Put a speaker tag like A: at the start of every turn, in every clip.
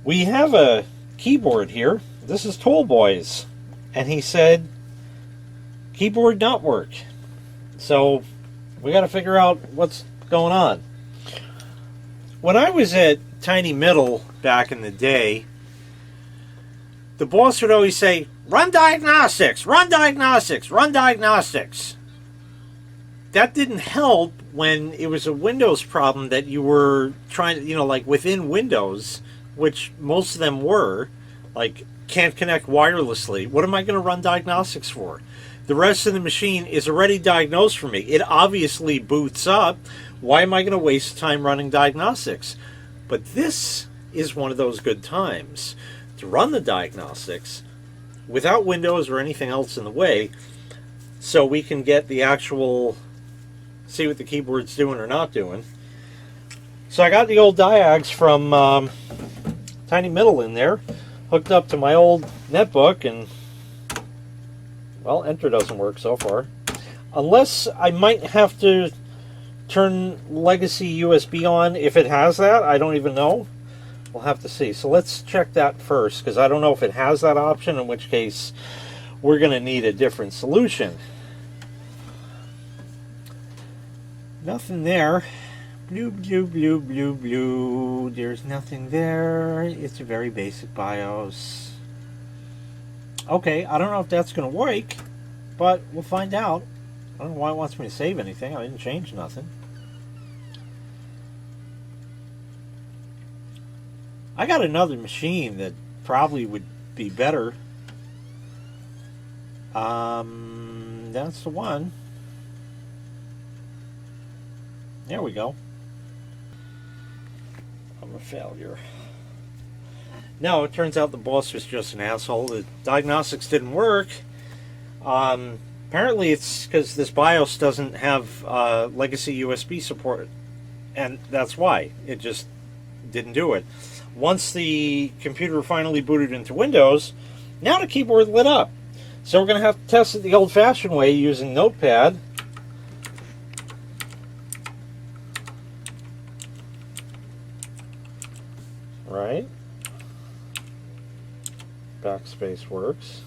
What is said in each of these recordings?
A: We have a keyboard here. This is Tallboy's. And he said, keyboard not work. So we got to figure out what's going on. When I was at Tiny Middle back in the day, the boss would always say, run diagnostics, run diagnostics, run diagnostics. That didn't help when it was a Windows problem that you were trying to, like within Windows, which most of them were, like can't connect wirelessly. What am I going to run diagnostics for? The rest of the machine is already diagnosed for me. It obviously boots up. Why am I going to waste time running diagnostics? But this is one of those good times to run the diagnostics without Windows or anything else in the way, so we can get the actual, see what the keyboard's doing or not doing. So I got the old diags from Tiny Middle in there, hooked up to my old netbook, and well, enter doesn't work so far. Unless I might have to turn legacy USB on if it has that. I don't even know. We'll have to see. So let's check that first, because I don't know if it has that option, in which case we're going to need a different solution. Nothing there. Blue, blue, blue, blue, blue. There's nothing there. It's a very basic BIOS. Okay, I don't know if that's going to work, but we'll find out. I don't know why it wants me to save anything. I didn't change nothing. I got another machine that probably would be better. That's the one. There we go. I'm a failure. No, it turns out the boss was just an asshole. The diagnostics didn't work. Apparently it's because this BIOS doesn't have legacy USB support, and that's why. It just didn't do it. Once the computer finally booted into Windows, now the keyboard lit up. So we're going to have to test it the old-fashioned way using Notepad. Right. Backspace works.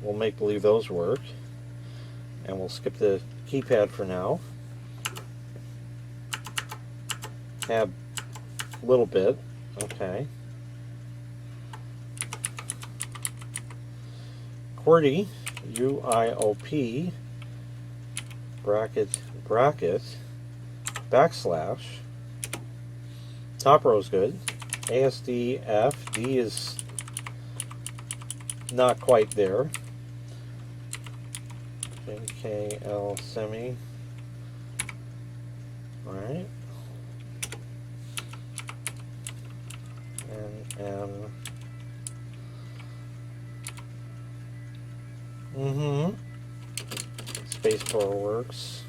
A: We'll make believe those work. And we'll skip the keypad for now. Tab a little bit. Okay. QWERTY, UIOP, bracket, bracket, backslash. Top row is good. ASD, F, D is not quite there. JKL semi. Alright. NM. Spacebar works.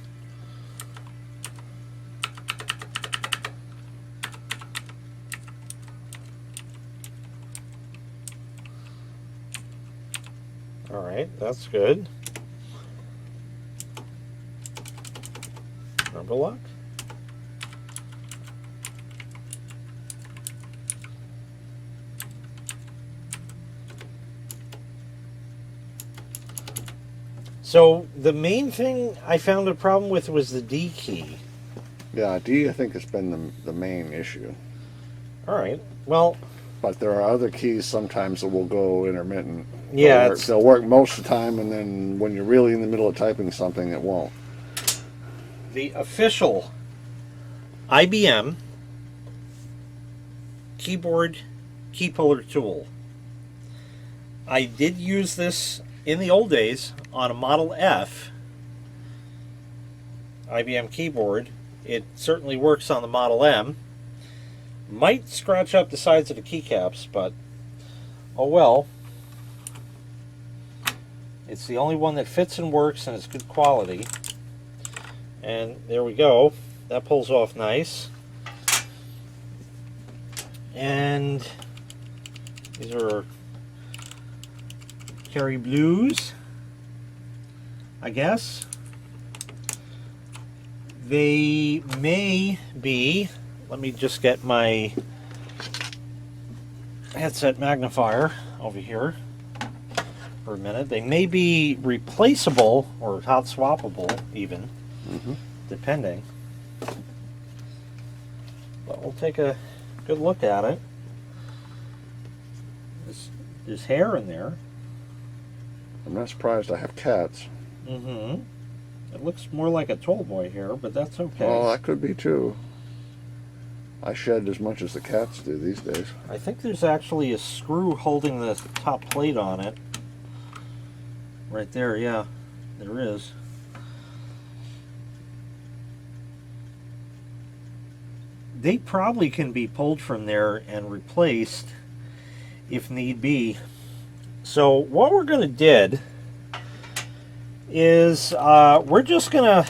A: Alright, that's good. Number lock. So the main thing I found a problem with was the D key.
B: Yeah, D I think has been the main issue.
A: Alright, well...
B: But there are other keys sometimes that will go intermittent.
A: Yeah,
B: they'll work most of the time, and then when you're really in the middle of typing something, it won't.
A: The official IBM keyboard key puller tool. I did use this in the old days on a Model F IBM keyboard. It certainly works on the Model M. Might scratch up the sides of the keycaps, but oh well. It's the only one that fits and works, and it's good quality. And there we go. That pulls off nice. And these are Cherry Blues, I guess. They may be, let me just get my headset magnifier over here for a minute. They may be replaceable or hot swappable even, depending. But we'll take a good look at it. There's hair in there.
B: I'm not surprised I have cats.
A: It looks more like a tallboy hair, but that's okay.
B: Oh, that could be too. I shed as much as the cats do these days.
A: I think there's actually a screw holding the top plate on it. Right there, yeah, there is. They probably can be pulled from there and replaced if need be. So what we're going to do is we're going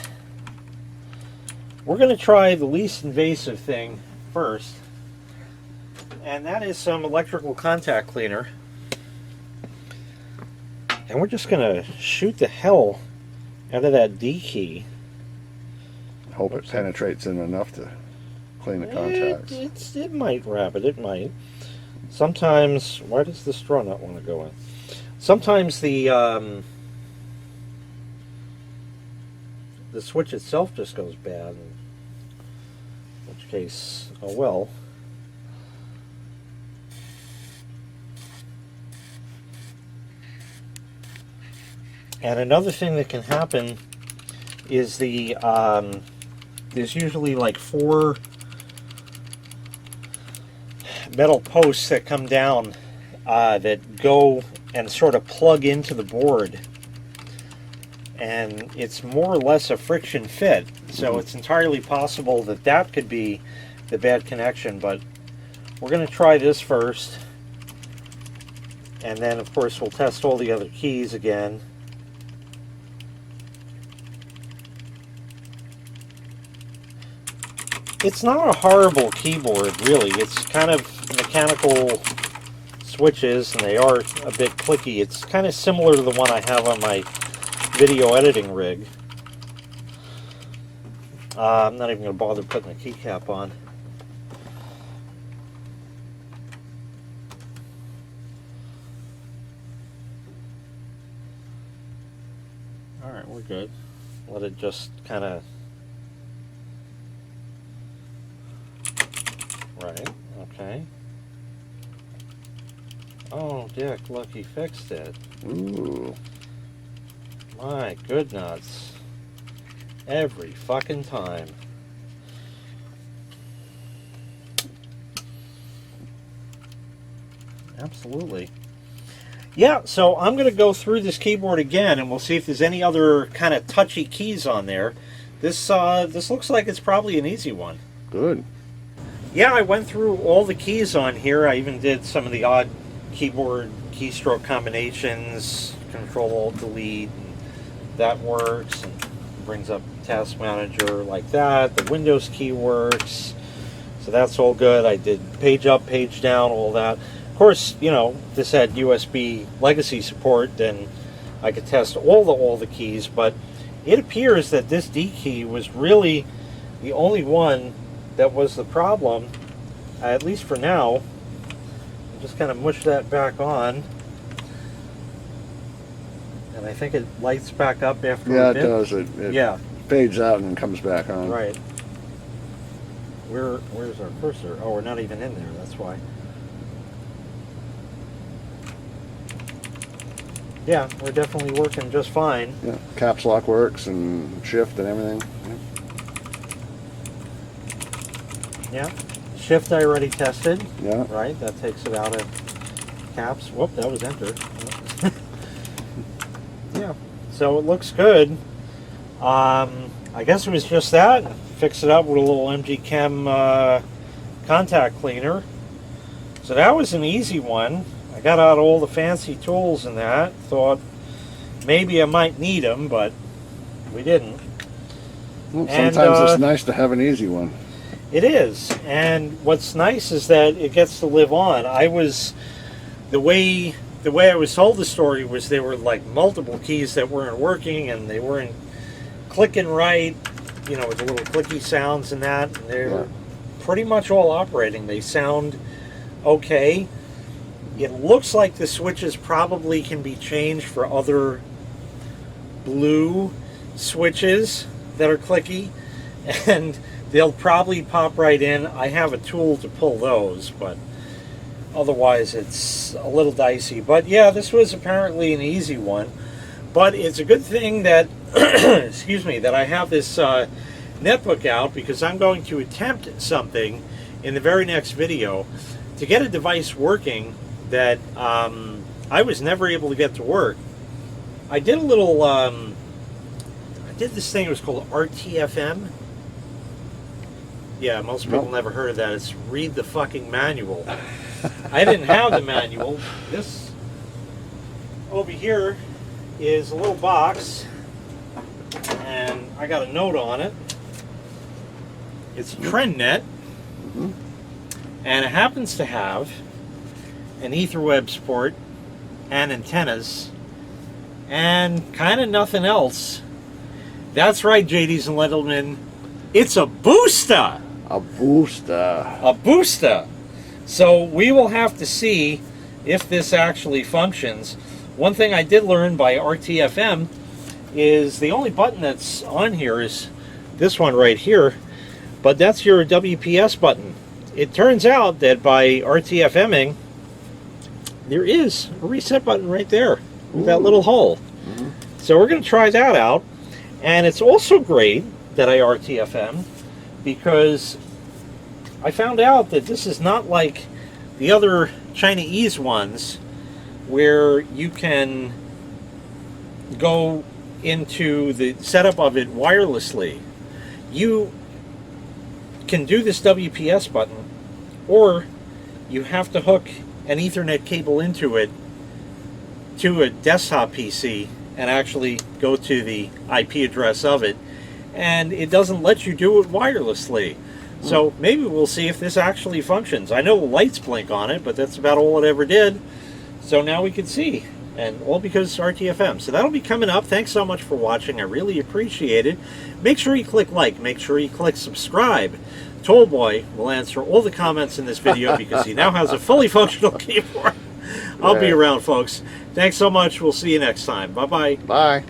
A: to try the least invasive thing first, and that is some electrical contact cleaner. And we're just going to shoot the hell out of that D key.
B: I hope it penetrates in enough to clean the contacts.
A: It might wrap it, it might. Sometimes, why does the straw not want to go in? Sometimes the switch itself just goes bad, in which case, oh well. And another thing that can happen is there's usually like 4 metal posts that come down that go and sort of plug into the board, and it's more or less a friction fit, so it's entirely possible that that could be the bad connection. But we're going to try this first, and then of course we'll test all the other keys again. It's not a horrible keyboard, really. It's kind of mechanical switches, and they are a bit clicky. It's kind of similar to the one I have on my video editing rig. I'm not even going to bother putting the keycap on. Alright, we're good. Let it just kind of... Right, okay. Oh, Dick, look, he fixed it.
B: Ooh.
A: My good nuts. Every fucking time. Absolutely. Yeah, so I'm going to go through this keyboard again, and we'll see if there's any other kind of touchy keys on there. This looks like it's probably an easy one.
B: Good.
A: Yeah, I went through all the keys on here. I even did some of the odd keyboard keystroke combinations, Control-Alt-Delete, and that works, and brings up Task Manager like that. The Windows key works, so that's all good. I did page up, page down, all that. Of course, you know, if this had USB legacy support, then I could test all the keys, but it appears that this D key was really the only one that was the problem, at least for now. I'll just kind of mush that back on, and I think it lights back up after a bit.
B: Yeah, it does. It fades out and comes back on.
A: Right. Where's our cursor? Oh, we're not even in there, that's why. Yeah, we're definitely working just fine.
B: Yeah, caps lock works and shift and everything.
A: Yeah, shift I already tested.
B: Yeah.
A: Right, that takes it out of caps. Whoop, that was enter. Yeah, so it looks good. I guess it was just that. Fix it up with a little MG Chem contact cleaner. So that was an easy one. I got out all the fancy tools in that. Thought maybe I might need them, but we didn't.
B: Well, sometimes it's nice to have an easy one.
A: It is, and what's nice is that it gets to live on. The way I was told the story was there were like multiple keys that weren't working, and they weren't clicking right, you know, with the little clicky sounds and that. And they're pretty much all operating. They sound okay. It looks like the switches probably can be changed for other blue switches that are clicky, and they'll probably pop right in. I have a tool to pull those, but otherwise it's a little dicey. But yeah, this was apparently an easy one. But it's a good thing that, excuse me, that I have this netbook out, because I'm going to attempt something in the very next video to get a device working that I was never able to get to work. I did a little, I did this thing, it was called RTFM. Yeah, most people never heard of that. It's read the fucking manual. I didn't have the manual. This over here is a little box, and I got a note on it. It's a TrendNet, and it happens to have an Etherweb support and antennas and kind of nothing else. That's right, JDs and gentlemen, it's a booster!
B: A booster.
A: A booster! So we will have to see if this actually functions. One thing I did learn by RTFM is the only button that's on here is this one right here, but that's your WPS button. It turns out that by RTFMing, there is a reset button right there with that little hole. So we're going to try that out. And it's also great that I RTFM, because I found out that this is not like the other Chinese ones where you can go into the setup of it wirelessly. You can do this WPS button, or you have to hook an Ethernet cable into it to a desktop PC and actually go to the IP address of it, and it doesn't let you do it wirelessly. So maybe we'll see if this actually functions. I know the lights blink on it, but that's about all it ever did. So now we can see, and all because RTFM. So that'll be coming up. Thanks so much for watching. I really appreciate it. Make sure you click like. Make sure you click subscribe. Tallboy will answer all the comments in this video because he now has a fully functional keyboard. I'll be around, folks. Thanks so much. We'll see you next time. Bye-bye.
B: Bye.